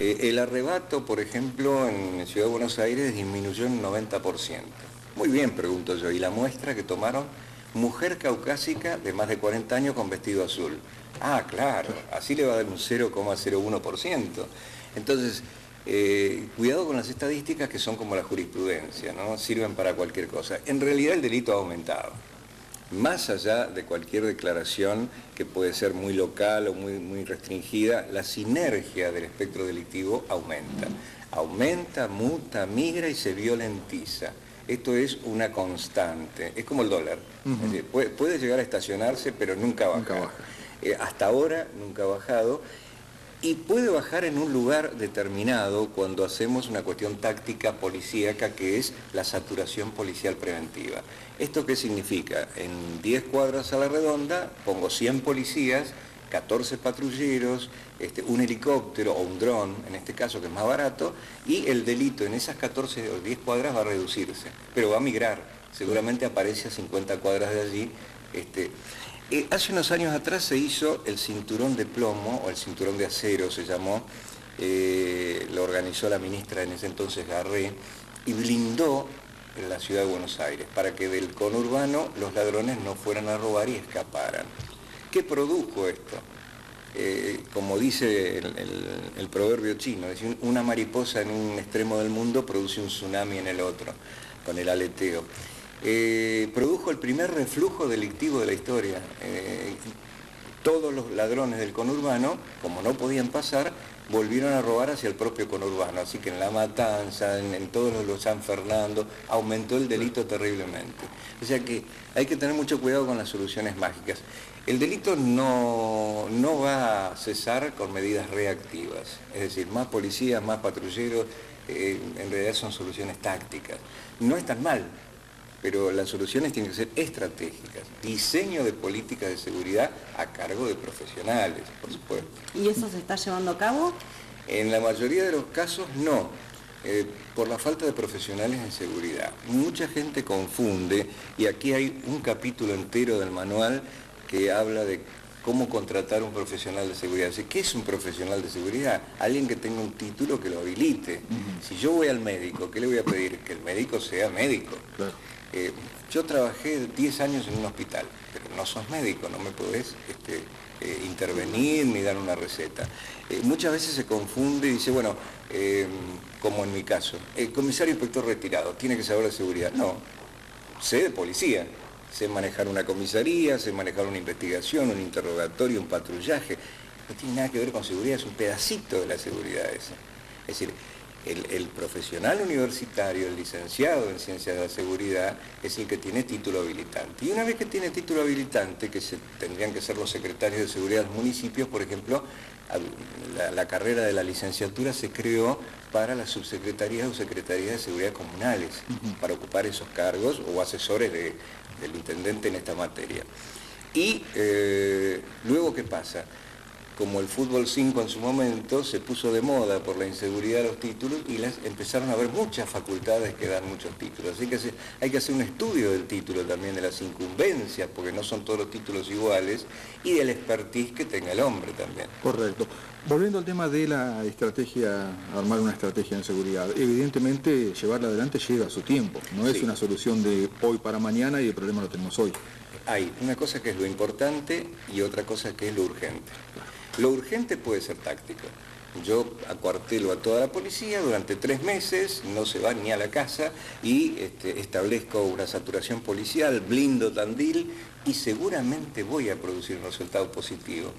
El arrebato, por ejemplo, en Ciudad de Buenos Aires disminuyó en un 90%. Muy bien, pregunto yo, ¿y la muestra que tomaron? Mujer caucásica de más de 40 años con vestido azul. Ah, claro, así le va a dar un 0,01%. Entonces, cuidado con las estadísticas que son como la jurisprudencia, ¿no? Sirven para cualquier cosa. En realidad el delito ha aumentado. Más allá de cualquier declaración que puede ser muy local o muy restringida, la sinergia del espectro delictivo aumenta. Aumenta, muta, migra y se violentiza. Esto es una constante, es como el dólar. Es decir, puede llegar a estacionarse, pero nunca baja. Nunca baja. Hasta ahora nunca ha bajado. Y puede bajar en un lugar determinado cuando hacemos una cuestión táctica policíaca que es la saturación policial preventiva. ¿Esto qué significa? En 10 cuadras a la redonda pongo 100 policías, 14 patrulleros, un helicóptero o un dron, en este caso que es más barato, y el delito en esas 14 o 10 cuadras va a reducirse, pero va a migrar, seguramente aparece a 50 cuadras de allí. Hace unos años atrás se hizo el cinturón de plomo, o el cinturón de acero se llamó, lo organizó la ministra en ese entonces, Garré, y blindó la ciudad de Buenos Aires para que del conurbano los ladrones no fueran a robar y escaparan. ¿Qué produjo esto? Como dice el proverbio chino, es decir, una mariposa en un extremo del mundo produce un tsunami en el otro, con el aleteo. Produjo el primer reflujo delictivo de la historia. Todos los ladrones del conurbano, como no podían pasar, volvieron a robar hacia el propio conurbano. Así que en La Matanza, en todos los San Fernando, aumentó el delito terriblemente. O sea que hay que tener mucho cuidado con las soluciones mágicas. El delito no va a cesar con medidas reactivas. Es decir, más policías, más patrulleros, en realidad son soluciones tácticas. No es tan mal, pero las soluciones tienen que ser estratégicas. Diseño de políticas de seguridad a cargo de profesionales, por supuesto. ¿Y eso se está llevando a cabo? En la mayoría de los casos no, por la falta de profesionales en seguridad. Mucha gente confunde, y aquí hay un capítulo entero del manual que habla de cómo contratar un profesional de seguridad. ¿Qué es un profesional de seguridad? Alguien que tenga un título que lo habilite. Si yo voy al médico, ¿qué le voy a pedir? Que el médico sea médico. Claro. Yo trabajé 10 años en un hospital, pero no sos médico, no me podés intervenir ni dar una receta. Muchas veces se confunde y dice, bueno, como en mi caso, el comisario inspector retirado, tiene que saber de seguridad. No, sé de policía, sé manejar una comisaría, sé manejar una investigación, un interrogatorio, un patrullaje. No tiene nada que ver con seguridad, es un pedacito de la seguridad esa. Es decir, el profesional universitario, el licenciado en ciencias de la seguridad, es el que tiene título habilitante. Y una vez que tiene título habilitante, que tendrían que ser los secretarios de seguridad de los municipios, por ejemplo, la carrera de la licenciatura se creó para las subsecretarías o secretarías de seguridad comunales, para ocupar esos cargos o asesores del intendente en esta materia. Y luego, ¿qué pasa? Como el fútbol 5 en su momento se puso de moda por la inseguridad de los títulos y empezaron a haber muchas facultades que dan muchos títulos. Así que hay que hacer un estudio del título también, de las incumbencias, porque no son todos los títulos iguales, y del expertise que tenga el hombre también. Correcto. Volviendo al tema de la estrategia, armar una estrategia en seguridad, evidentemente llevarla adelante lleva su tiempo, no es una solución de hoy para mañana y el problema lo tenemos hoy. Hay una cosa que es lo importante y otra cosa que es lo urgente. Lo urgente puede ser táctico. Yo acuartelo a toda la policía durante 3 meses, no se va ni a la casa y establezco una saturación policial, blindo Tandil y seguramente voy a producir un resultado positivo,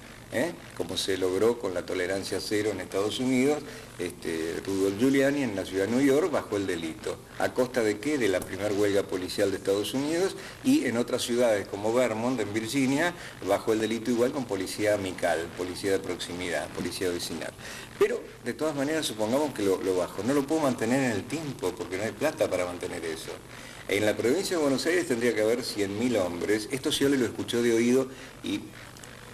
como se logró con la tolerancia cero en Estados Unidos. Rudolph Giuliani en la ciudad de New York bajó el delito. ¿A costa de qué? De la primera huelga policial de Estados Unidos, y en otras ciudades como Vermont, en Virginia, bajó el delito igual con policía amical, policía de proximidad, policía vecinal. Pero, de todas maneras, supongamos que lo bajo. No lo puedo mantener en el tiempo porque no hay plata para mantener eso. En la provincia de Buenos Aires tendría que haber 100.000 hombres. Esto Scioli lo escuchó de oído y,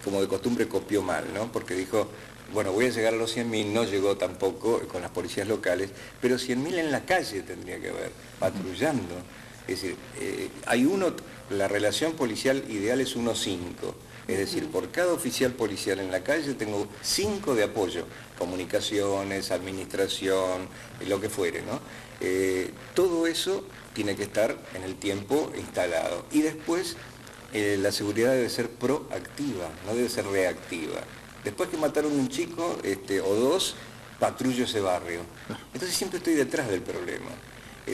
como de costumbre, copió mal, ¿no? Porque dijo, bueno, voy a llegar a los 100.000, no llegó tampoco con las policías locales, pero 100.000 en la calle tendría que haber, patrullando. Es decir, la relación policial ideal es 1-5. Es decir, por cada oficial policial en la calle tengo 5 de apoyo, comunicaciones, administración, lo que fuere, ¿no? Todo eso tiene que estar en el tiempo instalado. Y después la seguridad debe ser proactiva, no debe ser reactiva. Después que mataron un chico o 2, patrullo ese barrio. Entonces siempre estoy detrás del problema.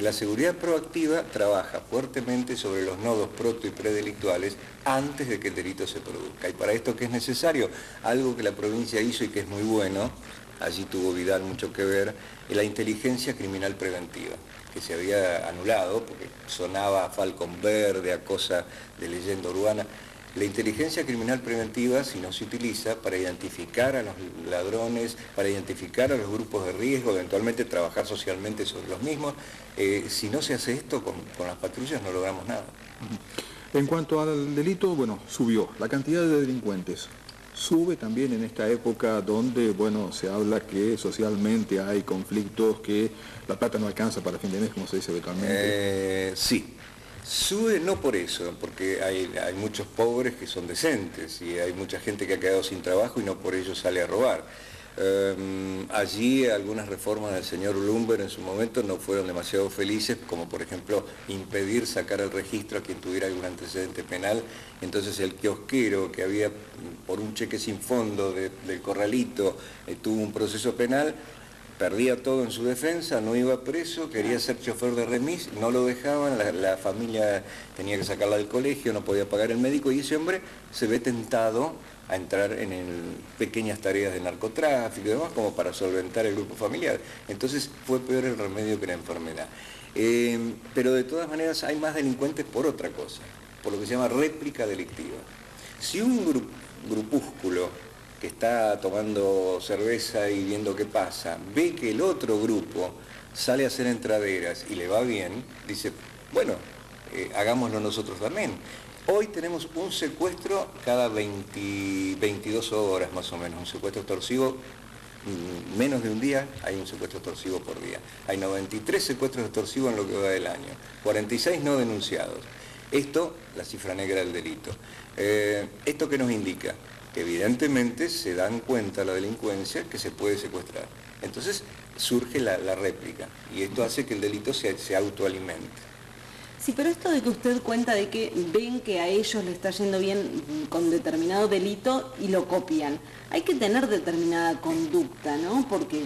La seguridad proactiva trabaja fuertemente sobre los nodos proto y predelictuales antes de que el delito se produzca. Y para esto, ¿qué es necesario? Algo que la provincia hizo y que es muy bueno, allí tuvo Vidal mucho que ver, es la inteligencia criminal preventiva, que se había anulado porque sonaba a Falcon Verde, a cosa de leyenda urbana. La inteligencia criminal preventiva, si no se utiliza para identificar a los ladrones, para identificar a los grupos de riesgo, eventualmente trabajar socialmente sobre los mismos, si no se hace esto con las patrullas no logramos nada. En cuanto al delito, bueno, subió. La cantidad de delincuentes sube también en esta época donde, bueno, se habla que socialmente hay conflictos, que la plata no alcanza para fin de mes, como se dice habitualmente. Sí. Sube no por eso, porque hay muchos pobres que son decentes y hay mucha gente que ha quedado sin trabajo y no por ello sale a robar. Allí algunas reformas del señor Lumber en su momento no fueron demasiado felices, como por ejemplo impedir sacar al registro a quien tuviera algún antecedente penal. Entonces el kiosquero que había por un cheque sin fondo del corralito tuvo un proceso penal, perdía todo en su defensa, no iba preso, quería ser chofer de remis, no lo dejaban, la familia tenía que sacarla del colegio, no podía pagar el médico y ese hombre se ve tentado a entrar en pequeñas tareas de narcotráfico y demás como para solventar el grupo familiar. Entonces fue peor el remedio que la enfermedad. Pero de todas maneras hay más delincuentes por otra cosa, por lo que se llama réplica delictiva. Si un grupúsculo que está tomando cerveza y viendo qué pasa, ve que el otro grupo sale a hacer entraderas y le va bien, dice, bueno, hagámoslo nosotros también. Hoy tenemos un secuestro cada 22 horas más o menos, un secuestro extorsivo, menos de un día hay un secuestro extorsivo por día. Hay 93 secuestros extorsivos en lo que va del año, 46 no denunciados. Esto, la cifra negra del delito. ¿Esto qué nos indica? Que evidentemente se dan cuenta la delincuencia que se puede secuestrar. Entonces surge la réplica y esto hace que el delito se autoalimente. Sí, pero esto de que usted cuenta de que ven que a ellos le está yendo bien con determinado delito y lo copian. Hay que tener determinada conducta, ¿no? Porque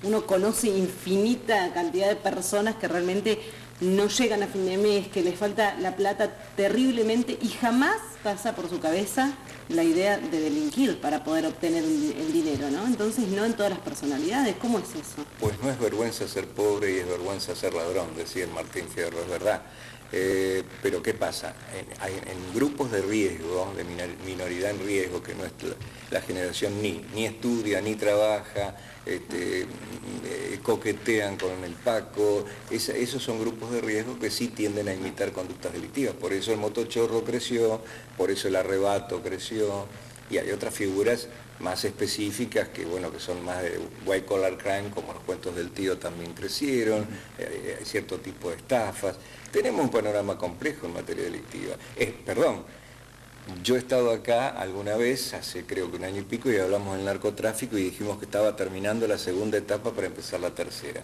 uno conoce infinita cantidad de personas que realmente no llegan a fin de mes, que les falta la plata terriblemente y jamás pasa por su cabeza la idea de delinquir para poder obtener el dinero, ¿no? Entonces, no en todas las personalidades. ¿Cómo es eso? Pues no es vergüenza ser pobre y es vergüenza ser ladrón, decía Martín Fierro, es verdad. Pero ¿qué pasa? En grupos de riesgo, de minoridad en riesgo, que no es la generación ni estudia, ni trabaja, coquetean con el Paco, esos son grupos de riesgo que sí tienden a imitar conductas delictivas. Por eso el motochorro creció, por eso el arrebato creció, y hay otras figuras más específicas que, bueno, que son más de white collar crime, como los cuentos del tío también crecieron, hay cierto tipo de estafas. Tenemos un panorama complejo en materia delictiva. Yo he estado acá alguna vez, hace creo que un año y pico, y hablamos del narcotráfico y dijimos que estaba terminando la segunda etapa para empezar la tercera.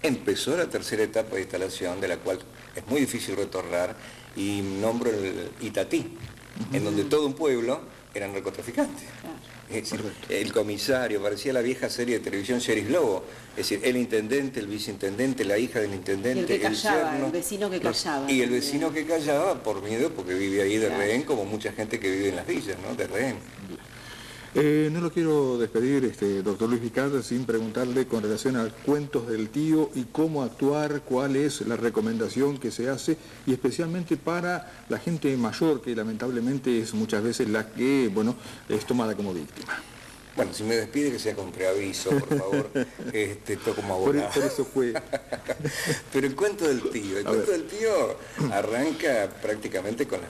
Empezó la tercera etapa de instalación, de la cual es muy difícil retornar, y nombro el Itatí, en donde todo un pueblo eran narcotraficantes. Es decir, el comisario, parecía la vieja serie de televisión Sheriff Lobo, es decir, el intendente, el viceintendente, la hija del intendente, el que callaba, yerno, el vecino que callaba. Y el vecino que callaba por miedo, porque vive ahí de rehén, como mucha gente que vive en las villas, ¿no? De rehén. No lo quiero despedir, doctor Luis Vicardo, sin preguntarle con relación a cuentos del tío y cómo actuar, cuál es la recomendación que se hace, y especialmente para la gente mayor, que lamentablemente es muchas veces la que, bueno, es tomada como víctima. Bueno, si me despide que sea con preaviso, por favor, esto como abogado. Por eso fue. Pero el cuento del tío, el cuento del tío arranca prácticamente con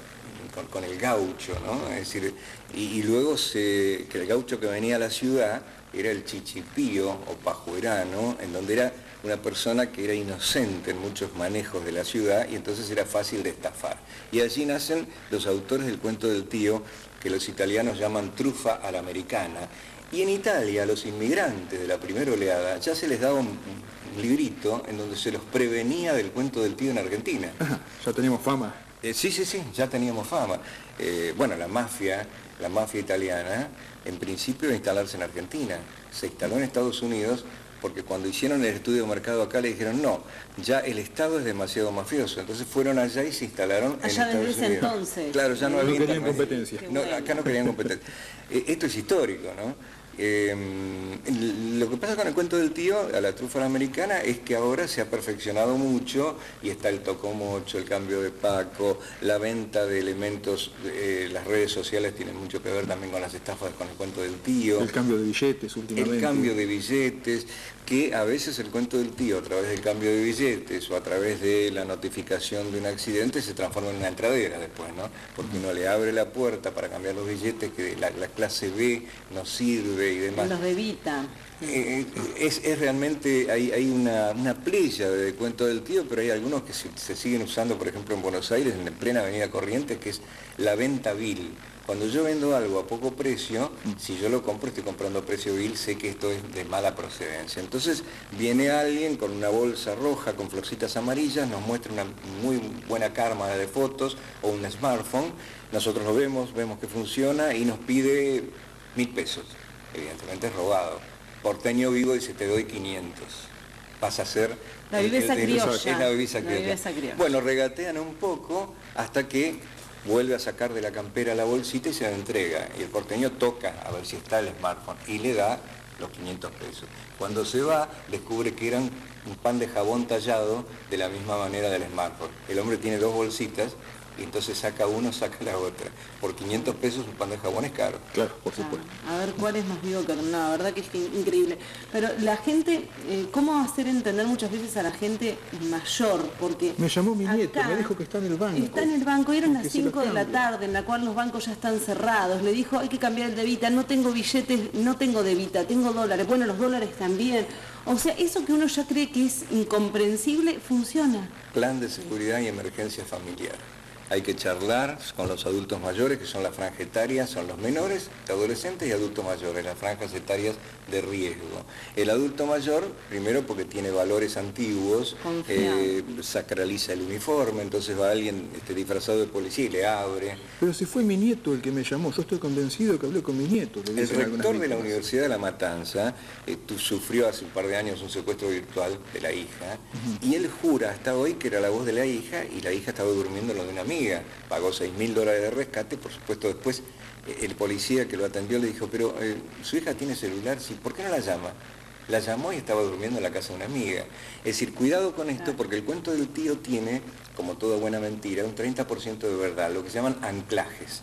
con el gaucho, ¿no? Es decir, y luego que el gaucho que venía a la ciudad era el chichipío o pajuerano, en donde era una persona que era inocente en muchos manejos de la ciudad y entonces era fácil de estafar. Y allí nacen los autores del cuento del tío, que los italianos llaman trufa a la americana. Y en Italia, a los inmigrantes de la primera oleada, ya se les daba un librito en donde se los prevenía del cuento del tío en Argentina. Ajá, ya teníamos fama. Sí, ya teníamos fama. Bueno, la mafia italiana, en principio de instalarse en Argentina. Se instaló en Estados Unidos porque cuando hicieron el estudio de mercado acá le dijeron, no, ya el Estado es demasiado mafioso. Entonces fueron allá y se instalaron en Estados Unidos. Desde ese entonces. Claro, ya no había querían competencia. No, acá no querían competencia. Esto es histórico, ¿no? Lo que pasa con el cuento del tío, a la trufa a la americana, es que ahora se ha perfeccionado mucho y está el tocomocho, el cambio de Paco, la venta de elementos, las redes sociales tienen mucho que ver también con las estafas con el cuento del tío. El cambio de billetes últimamente. El cambio de billetes, que a veces el cuento del tío, a través del cambio de billetes o a través de la notificación de un accidente, se transforma en una entradera después, ¿no? Porque uno le abre la puerta para cambiar los billetes, que la clase B no sirve y demás. Los debita. Es realmente, hay una playa de cuento del tío, pero hay algunos que se siguen usando, por ejemplo en Buenos Aires, en plena avenida Corrientes, que es la venta vil. Cuando yo vendo algo a poco precio, si yo lo compro, estoy comprando a precio vil, sé que esto es de mala procedencia. Entonces viene alguien con una bolsa roja con florcitas amarillas, nos muestra una muy buena cámara de fotos o un smartphone, nosotros lo vemos que funciona y nos pide 1.000 pesos. Evidentemente es robado. Porteño vivo dice, te doy 500. Pasa a ser... La viveza criolla. Es la viveza criolla. Bueno, regatean un poco hasta que vuelve a sacar de la campera la bolsita y se la entrega. Y el porteño toca a ver si está el smartphone y le da los 500 pesos. Cuando se va, descubre que eran un pan de jabón tallado de la misma manera del smartphone. El hombre tiene 2 bolsitas y entonces saca uno, saca la otra. Por 500 pesos un pan de jabón es caro. Claro, por supuesto. A ver cuál es más vivo que otro. No, la verdad que es increíble. Pero la gente, ¿cómo hacer entender muchas veces a la gente mayor? Porque me llamó mi nieto, me dijo que está en el banco. Está en el banco, eran las 5 de la tarde, en la cual los bancos ya están cerrados. Le dijo, hay que cambiar el debita, no tengo billetes, no tengo debita, tengo dólares. Bueno, los dólares también. O sea, eso que uno ya cree que es incomprensible, funciona. Plan de seguridad y emergencia familiar. Hay que charlar con los adultos mayores, que son las franjas etarias, son los menores, adolescentes y adultos mayores, las franjas etarias de riesgo. El adulto mayor, primero porque tiene valores antiguos, sacraliza el uniforme, entonces va alguien disfrazado de policía y le abre. Pero si fue mi nieto el que me llamó, yo estoy convencido que hablé con mi nieto. El rector de la Universidad de La Matanza sufrió hace un par de años un secuestro virtual de la hija, y él jura hasta hoy que era la voz de la hija, y la hija estaba durmiendo en lo de una amiga. Pagó $6.000 de rescate, por supuesto después el policía que lo atendió le dijo, pero su hija tiene celular, sí, ¿por qué no la llama? La llamó y estaba durmiendo en la casa de una amiga. Es decir, cuidado con esto porque el cuento del tío tiene, como toda buena mentira, un 30% de verdad, lo que se llaman anclajes.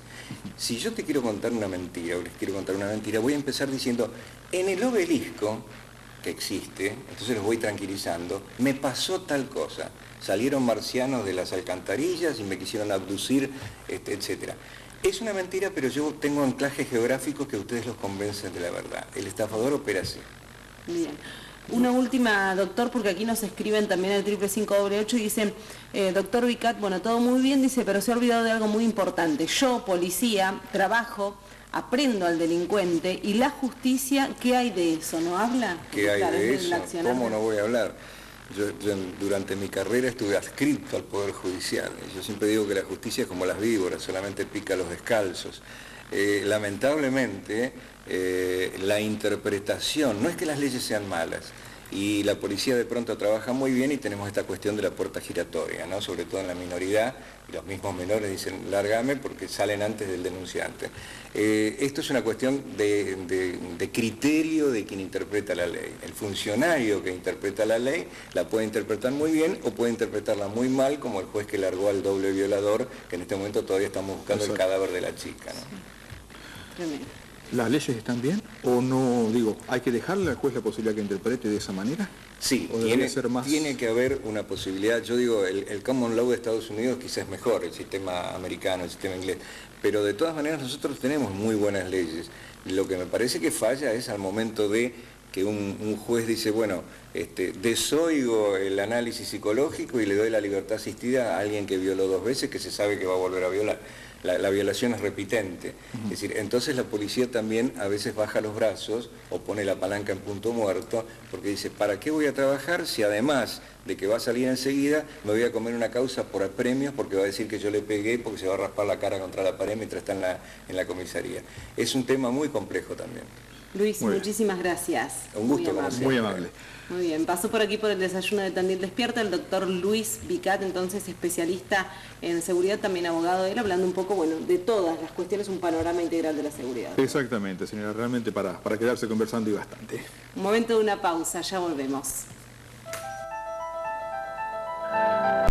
Si yo te quiero contar una mentira o les quiero contar una mentira, voy a empezar diciendo, en el obelisco que existe, entonces los voy tranquilizando, me pasó tal cosa. Salieron marcianos de las alcantarillas y me quisieron abducir, etc. Es una mentira, pero yo tengo anclajes geográficos que ustedes los convencen de la verdad. El estafador opera así. Bien. Una última, doctor, porque aquí nos escriben también al 55588 y dicen, doctor Vicat, bueno, todo muy bien, dice, pero se ha olvidado de algo muy importante. Yo, policía, trabajo, aprendo al delincuente y la justicia, ¿qué hay de eso? ¿No habla? ¿Qué hay de eso? ¿Cómo no voy a hablar? Yo durante mi carrera estuve adscrito al Poder Judicial. Yo siempre digo que la justicia es como las víboras, solamente pica a los descalzos. Lamentablemente, la interpretación, no es que las leyes sean malas, y la policía de pronto trabaja muy bien y tenemos esta cuestión de la puerta giratoria, ¿no? Sobre todo en la minoridad, y los mismos menores dicen, lárgame porque salen antes del denunciante. Esto es una cuestión de criterio de quien interpreta la ley. El funcionario que interpreta la ley la puede interpretar muy bien o puede interpretarla muy mal, como el juez que largó al doble violador, que en este momento todavía estamos buscando el cadáver de la chica, ¿no? Tremendo. ¿Las leyes están bien? ¿O no, digo, hay que dejarle al juez la posibilidad que interprete de esa manera? Sí, ¿O debería ser más? tiene que haber una posibilidad. Yo digo, el common law de Estados Unidos quizás es mejor, el sistema americano, el sistema inglés, pero de todas maneras nosotros tenemos muy buenas leyes. Lo que me parece que falla es al momento de que un juez dice, bueno, desoigo el análisis psicológico y le doy la libertad asistida a alguien que violó 2 veces, que se sabe que va a volver a violar. La violación es repitente. Es decir, entonces la policía también a veces baja los brazos o pone la palanca en punto muerto, porque dice, ¿para qué voy a trabajar si además de que va a salir enseguida, me voy a comer una causa por premios porque va a decir que yo le pegué porque se va a raspar la cara contra la pared mientras está en la comisaría? Es un tema muy complejo también. Luis, muchísimas gracias. Un gusto, muy amable. Muy bien, pasó por aquí por el desayuno de Tandil Despierta el doctor Luis Vicat, entonces especialista en seguridad, también abogado de él, hablando un poco, bueno, de todas las cuestiones, un panorama integral de la seguridad. Exactamente, señora, realmente para quedarse conversando y bastante. Un momento de una pausa, ya volvemos.